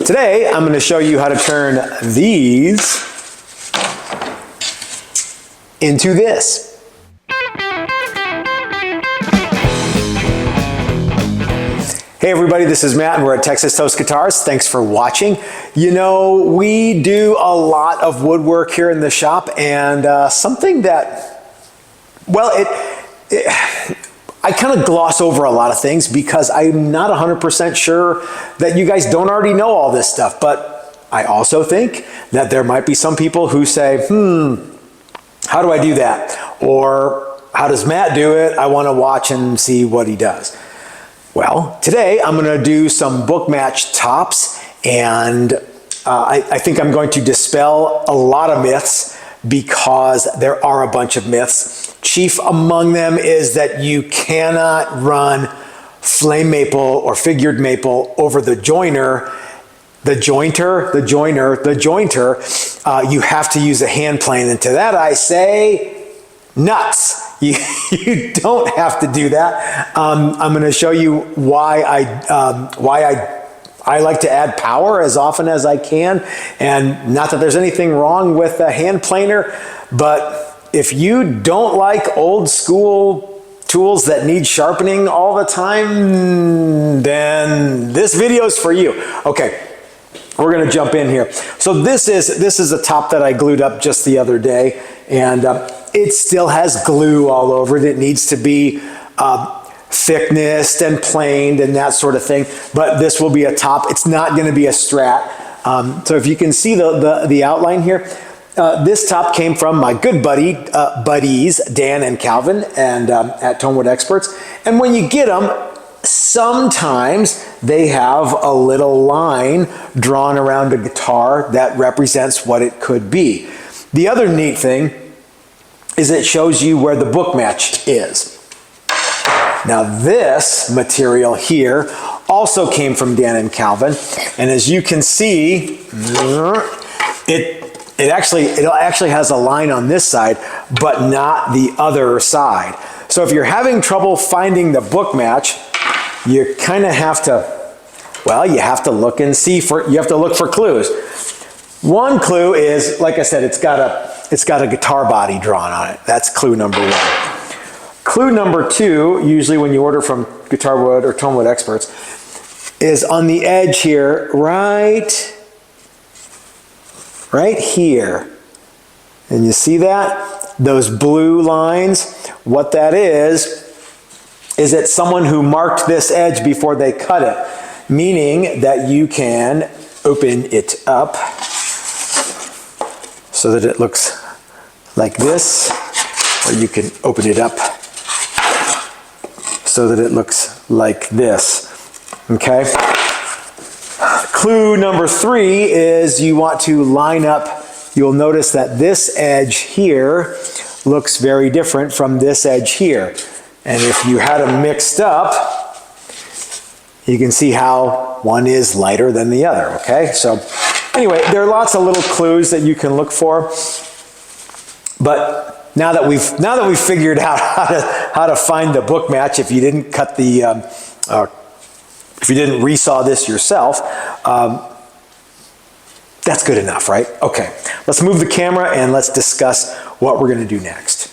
Today, I'm going to show you how to turn these into this. Hey everybody, this is Matt and we're at Texas Toast Guitars. Thanks for watching. You know, we do a lot of woodwork here in the shop, and something that, well, I kind of gloss over a lot of things because I'm not 100% sure that you guys don't already know all this stuff. But I also think that there might be some people who say, how do I do that? Or how does Matt do it? I want to watch and see what he does. Well, today I'm going to do some book match tops, and I think I'm going to dispel a lot of myths because there are a bunch of myths. Chief among them is that you cannot run flame maple or figured maple over the joiner, the jointer. You have to use a hand plane, and to that I say, nuts. You don't have to do that. I'm going to show you why I like to add power as often as I can, and not that there's anything wrong with a hand planer, but if you don't like old school tools that need sharpening all the time, then this video is for you. Okay, we're going to jump in here. So this is a top that I glued up just the other day, and it still has glue all over it. It needs to be thicknessed and planed and that sort of thing, but this will be a top. It's not going to be a strat. So if you can see the outline here, this top came from my good buddies, Dan and Calvin, and at Tonewood Experts. And when you get them, sometimes they have a little line drawn around a guitar that represents what it could be. The other neat thing is it shows you where the book match is. Now this material here also came from Dan and Calvin, and as you can see, it actually has a line on this side, but not the other side. So if you're having trouble finding the book match, you kind of have to, well, you have to look and see you have to look for clues. One clue is, like I said, it's got a guitar body drawn on it. That's clue number one. Clue number two, usually when you order from Guitar Wood or Tonewood Experts, is on the edge here, right here. And you see that? Those blue lines? What that is that someone who marked this edge before they cut it, meaning that you can open it up so that it looks like this, or you can open it up so that it looks like this, okay? Clue number three is you want to line up. You'll notice that this edge here looks very different from this edge here. And if you had them mixed up, you can see how one is lighter than the other, okay? So anyway, there are lots of little clues that you can look for. But now that we've figured out how to find the book match, if you didn't cut the if you didn't resaw this yourself, that's good enough, right? Okay, let's move the camera and let's discuss what we're going to do next.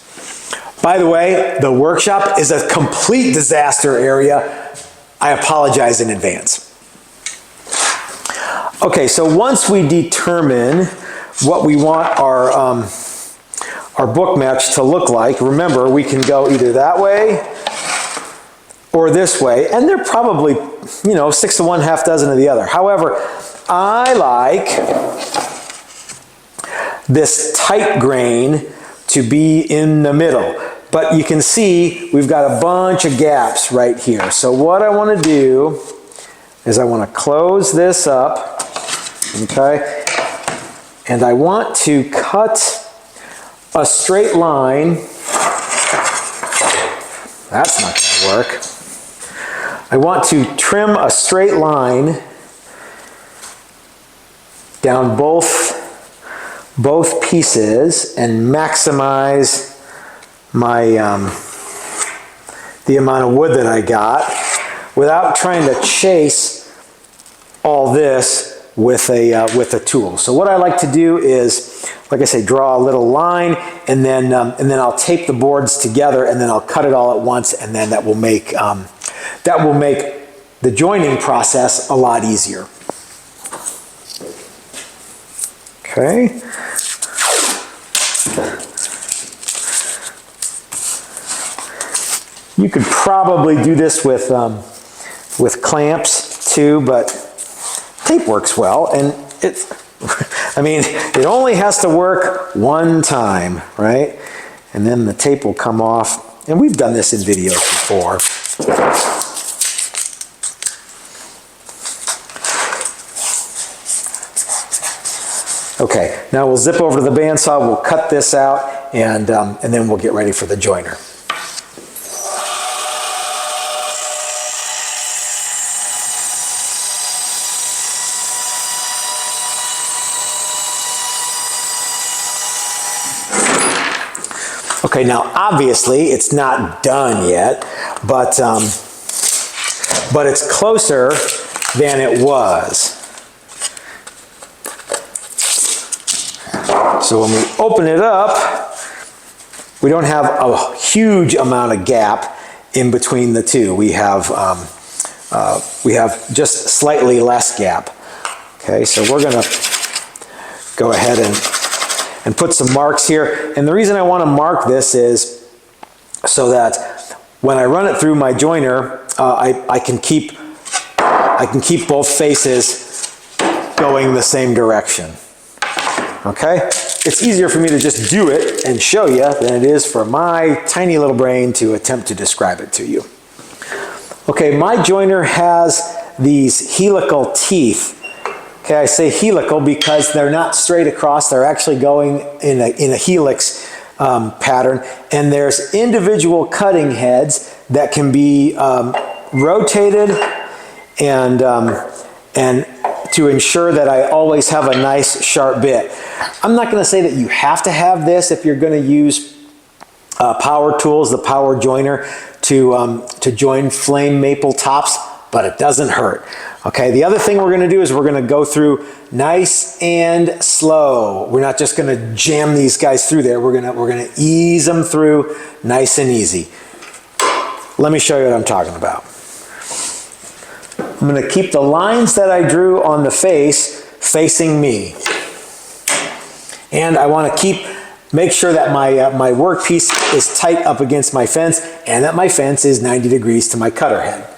By the way, the workshop is a complete disaster area. I apologize in advance. Okay, so once we determine what we want our book match to look like, remember, we can go either that way or this way, and they're probably, 6 to 1, half dozen of the other. However, I like this tight grain to be in the middle. But you can see we've got a bunch of gaps right here. So what I want to do is I want to close this up, okay? And I want to cut a straight line. That's not going to work. I want to trim a straight line down both pieces and maximize my the amount of wood that I got without trying to chase all this with a tool. So what I like to do is, like I say, draw a little line, and then I'll tape the boards together, and then I'll cut it all at once, and then that will make the joining process a lot easier. Okay. You could probably do this with clamps too, but tape works well, and it's, I mean, it only has to work one time, right? And then the tape will come off, and we've done this in videos before. Okay, now we'll zip over to the bandsaw, we'll cut this out, and then we'll get ready for the joiner. Okay, now obviously it's not done yet, but it's closer than it was. So when we open it up, we don't have a huge amount of gap in between the two. We have just slightly less gap. Okay, so we're gonna go ahead and put some marks here. And the reason I want to mark this is so that when I run it through my joiner, I can keep both faces going the same direction. Okay? It's easier for me to just do it and show you than it is for my tiny little brain to attempt to describe it to you. Okay, my joiner has these helical teeth. Okay, I say helical because they're not straight across, they're actually going in a helix pattern, and there's individual cutting heads that can be rotated and to ensure that I always have a nice sharp bit. I'm not going to say that you have to have this if you're going to use power tools, the power joiner, to join flame maple tops, but it doesn't hurt. Okay, the other thing we're going to do is we're going to go through nice and slow. We're not just going to jam these guys through there. We're going to ease them through nice and easy. Let me show you what I'm talking about. I'm going to keep the lines that I drew on the face facing me. And I want to make sure that my workpiece is tight up against my fence and that my fence is 90 degrees to my cutter head.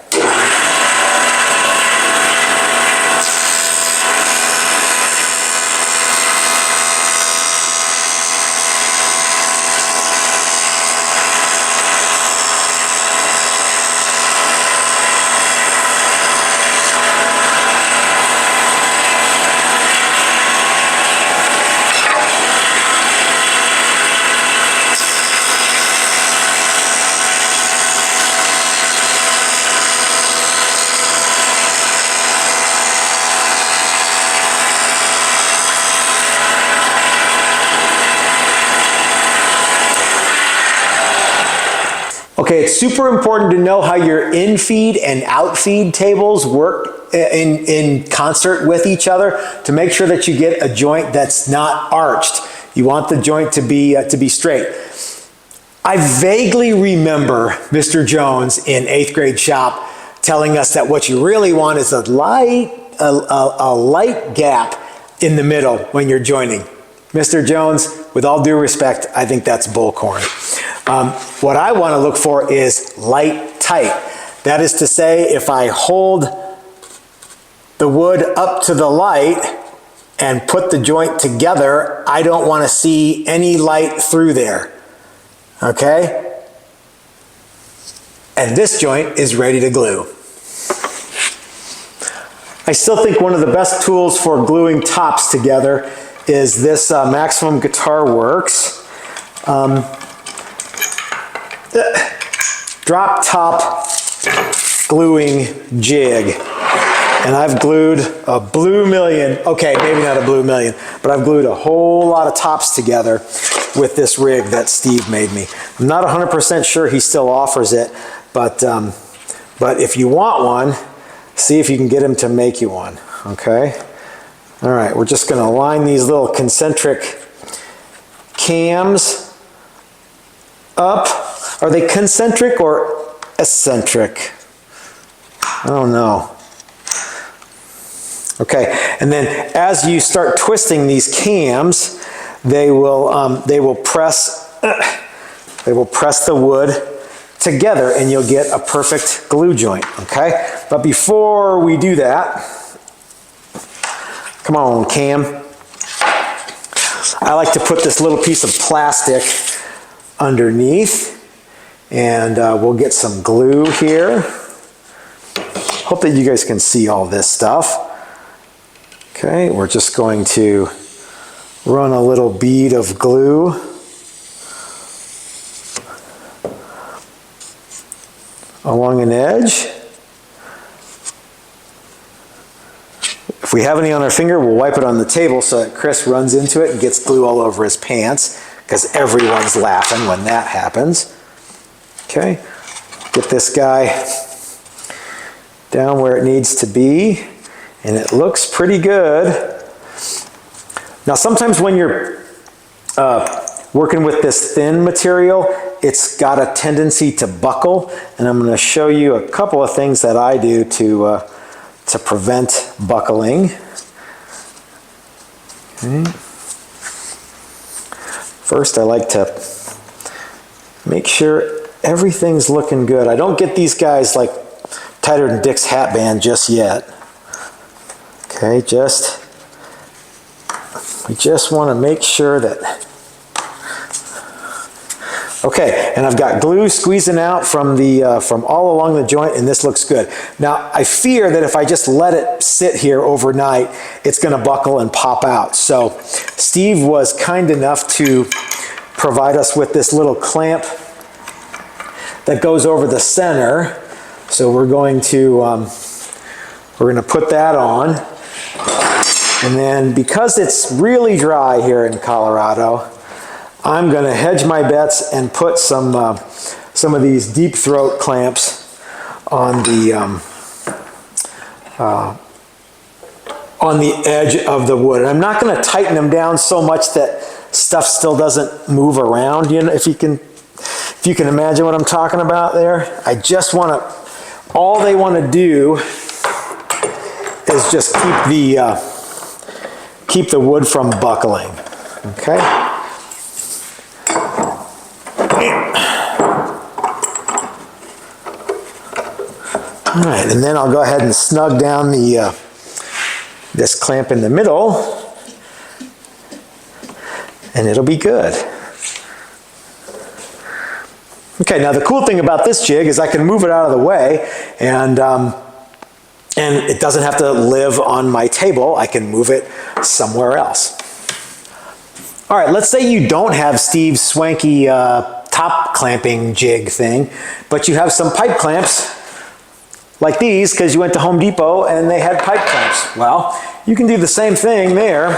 Okay, it's super important to know how your in-feed and out-feed tables work in concert with each other to make sure that you get a joint that's not arched. You want the joint to be straight. I vaguely remember Mr. Jones in 8th grade shop telling us that what you really want is a light gap in the middle when you're joining. Mr. Jones, with all due respect, I think that's bullcorn. What I want to look for is light tight. That is to say, if I hold the wood up to the light and put the joint together, I don't want to see any light through there. Okay? And this joint is ready to glue. I still think one of the best tools for gluing tops together is this Maximum Guitar Works drop top gluing jig. And I've glued a blue million, okay, maybe not a blue million, but I've glued a whole lot of tops together with this rig that Steve made me. I'm not 100% sure he still offers it, but if you want one, see if you can get him to make you one, okay? All right, we're just going to line these little concentric cams up. Are they concentric or eccentric? I don't know. Okay, and then as you start twisting these cams, they will press the wood together, and you'll get a perfect glue joint. Okay, but before we do that, come on, cam. I like to put this little piece of plastic underneath, and we'll get some glue here. Hope that you guys can see all this stuff. Okay, we're just going to run a little bead of glue along an edge. If we have any on our finger, we'll wipe it on the table so that Chris runs into it and gets glue all over his pants, because everyone's laughing when that happens. Okay, get this guy down where it needs to be, and it looks pretty good. Now sometimes when you're working with this thin material, it's got a tendency to buckle, and I'm going to show you a couple of things that I do to prevent buckling. Okay. First, I like to make sure everything's looking good. I don't get these guys like tighter than Dick's hat band just yet. Okay, we just want to make sure that. Okay, and I've got glue squeezing out from all along the joint, and this looks good. Now, I fear that if I just let it sit here overnight, it's going to buckle and pop out. So, Steve was kind enough to provide us with this little clamp that goes over the center. So we're going to put that on, and then because it's really dry here in Colorado, I'm going to hedge my bets and put some of these deep throat clamps on the edge of the wood. And I'm not going to tighten them down so much that stuff still doesn't move around. You know, if you can imagine what I'm talking about there. I just want to. All they want to do is just keep the wood from buckling. Okay. All right, and then I'll go ahead and snug down this clamp in the middle, and it'll be good. Okay, now the cool thing about this jig is I can move it out of the way, and it doesn't have to live on my table. I can move it somewhere else. All right, let's say you don't have Steve's swanky top clamping jig thing, but you have some pipe clamps like these because you went to Home Depot and they had pipe clamps. Well, you can do the same thing there,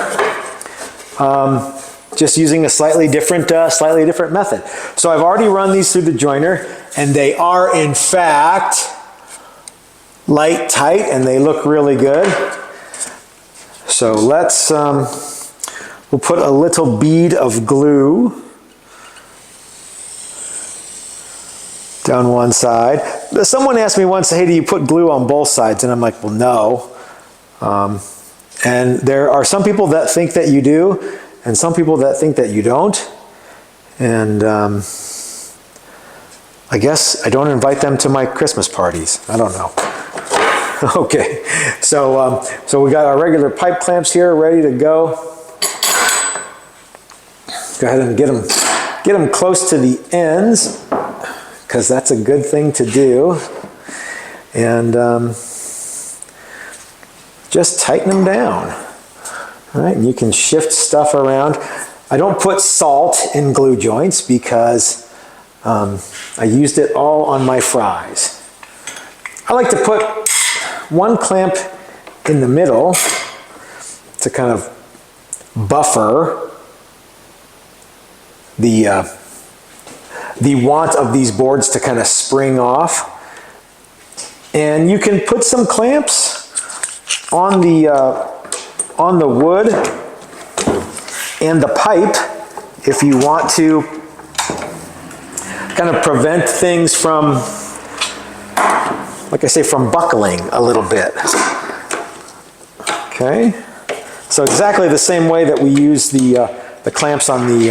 just using a slightly different method. So I've already run these through the joiner, and they are in fact light tight, and they look really good. So let's we'll put a little bead of glue down one side. Someone asked me once, hey, do you put glue on both sides? And I'm like, well, no. And there are some people that think that you do, and some people that think that you don't. And I guess I don't invite them to my Christmas parties. I don't know. Okay, so we got our regular pipe clamps here ready to go. Go ahead and get them close to the ends, because that's a good thing to do. And just tighten them down. All right, and you can shift stuff around. I don't put salt in glue joints because I used it all on my fries. I like to put one clamp in the middle to kind of buffer the want of these boards to kind of spring off. And you can put some clamps on on the wood and the pipe if you want to kind of prevent things from, like I say, from buckling a little bit. Okay, so exactly the same way that we use the clamps on the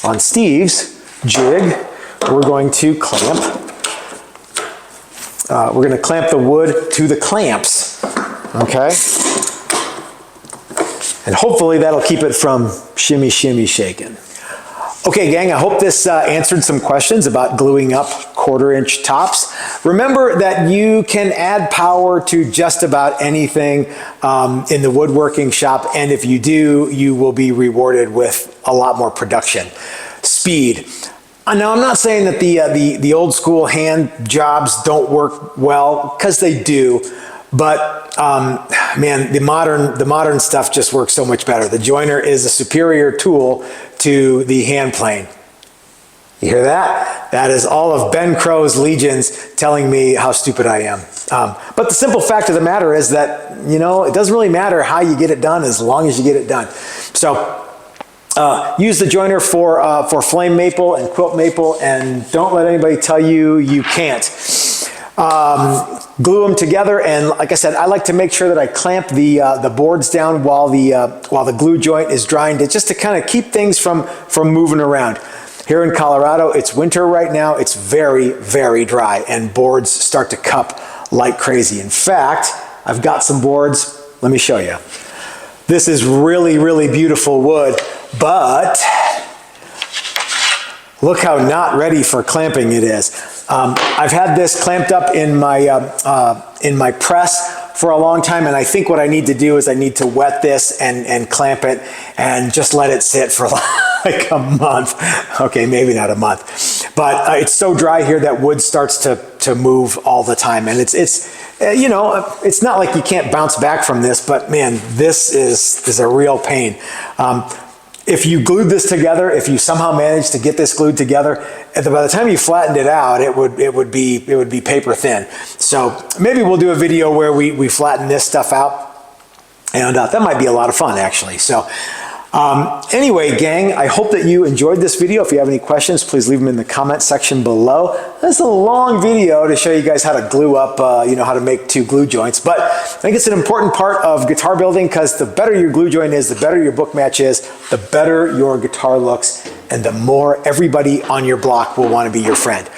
on Steve's jig, we're going to clamp. We're going to clamp the wood to the clamps. Okay, and hopefully that'll keep it from shimmy, shimmy, shaking. Okay, gang, I hope this answered some questions about gluing up 1/4-inch tops. Remember that you can add power to just about anything in the woodworking shop, and if you do, you will be rewarded with a lot more production. Speed. Now, I'm not saying that the old school hand jobs don't work well, because they do, but man, the modern stuff just works so much better. The joiner is a superior tool to the hand plane. You hear that? That is all of Ben Crow's legions telling me how stupid I am. But the simple fact of the matter is that, you know, it doesn't really matter how you get it done as long as you get it done. So use the joiner for flame maple and quilt maple, and don't let anybody tell you you can't. Glue them together, and like I said, I like to make sure that I clamp the boards down while the glue joint is drying, just to kind of keep things from moving around. Here in Colorado, it's winter right now. It's very, very dry, and boards start to cup like crazy. In fact, I've got some boards. Let me show you. This is really, really beautiful wood, but look how not ready for clamping it is. I've had this clamped up in my press for a long time, and I think what I need to do is I need to wet this and clamp it and just let it sit for like a month. Okay, maybe not a month, but it's so dry here that wood starts to move all the time, and it's you know, it's not like you can't bounce back from this, but man, this is a real pain. If you glued this together, if you somehow managed to get this glued together, by the time you flattened it out, it would be paper thin. So maybe we'll do a video where we flatten this stuff out, and that might be a lot of fun, actually. So anyway, gang, I hope that you enjoyed this video. If you have any questions, please leave them in the comment section below. This is a long video to show you guys how to glue up, you know, how to make 2 glue joints. But I think it's an important part of guitar building, because the better your glue joint is, the better your book match is, the better your guitar looks, and the more everybody on your block will want to be your friend.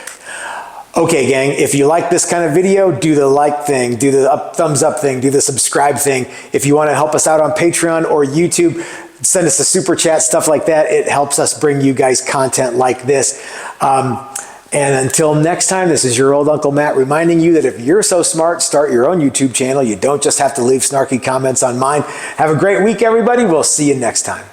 Okay, gang, if you like this kind of video, do the like thing, do the thumbs up thing, do the subscribe thing. If you want to help us out on Patreon or YouTube, send us a super chat, stuff like that. It helps us bring you guys content like this. And until next time, this is your old Uncle Matt reminding you that if you're so smart, start your own YouTube channel. You don't just have to leave snarky comments on mine. Have a great week, everybody. We'll see you next time.